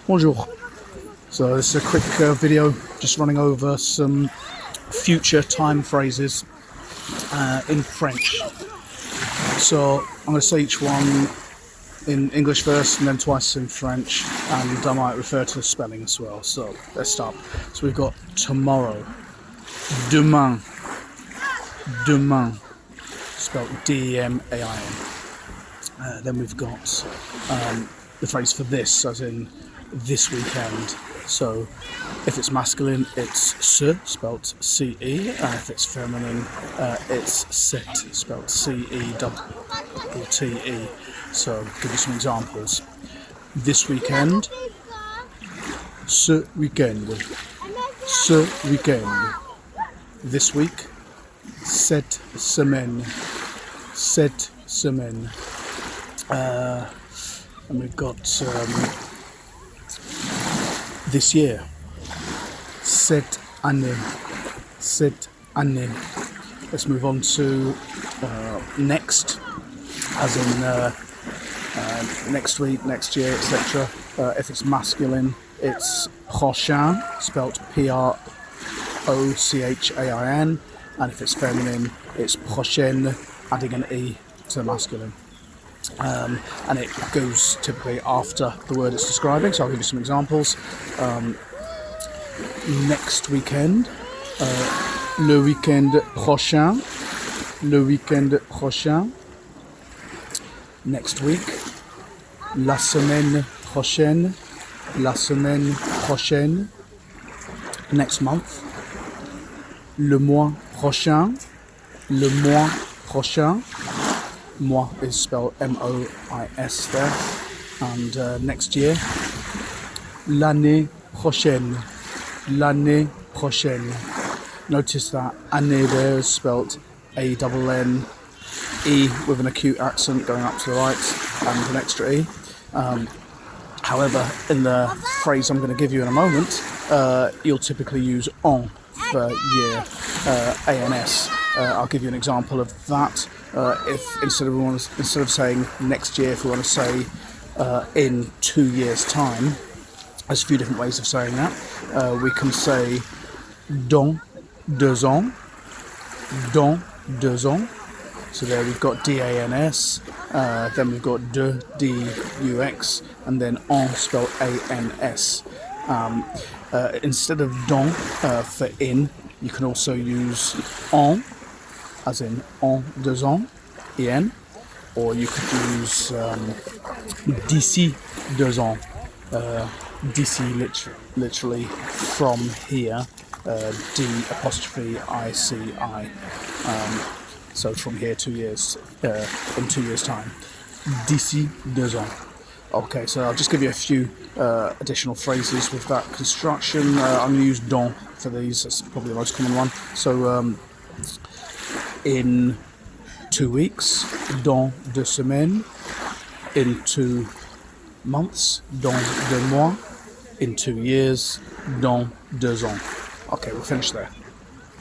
Bonjour. So this is a quick video just running over some future time phrases in French. So I'm going to say each one in English first and then twice in French, and I might refer to the spelling as well. So let's start. So we've got tomorrow, demain, demain, spelled D-E-M-A-I-N. Then we've got the phrase for this, as in this weekend. So if it's masculine, it's ce, spelt C-E, and if it's feminine, it's cet, spelt C-E-T-T-E. So I'll give you some examples. This weekend, ce weekend, ce weekend. This week, cette semaine, cette semaine. And we've got this year, cette année, cette année. Let's move on to next, as in next week, next year, etc. If it's masculine, it's prochain, spelt P-R-O-C-H-A-I-N, and if it's feminine, it's prochaine, adding an E to masculine. And it goes typically after the word it's describing, so I'll give you some examples. Next weekend, le weekend prochain, le weekend prochain. Next week, la semaine prochaine, la semaine prochaine. Next month, le mois prochain, le mois prochain. Moi is spelled M-O-I-S there. And next year, l'année prochaine, l'année prochaine. Notice that année there is spelled A-double-N-E with an acute accent going up to the right and an extra E. However, in the phrase I'm going to give you in a moment, you'll typically use en for year, A-N-S. I'll give you an example of that. If instead of saying next year, if we want to say in 2 years' time, there's a few different ways of saying that. We can say dans 2 ans, dans 2 ans. So there we've got D-A-N-S, then we've got de, D-U-X, and then en spelled A-N-S. Instead of dans for in, you can also use en, as in en 2 ans, en, or you could use d'ici 2 ans, d'ici literally from here, D''I''I, so from here 2 years, in 2 years' time, d'ici 2 ans. Okay, so I'll just give you a few additional phrases with that construction. I'm going to use dans for these, that's probably the most common one. So in 2 weeks, dans 2 semaines, in 2 months, dans 2 mois, in 2 years, dans 2 ans. Okay, we'll finish there.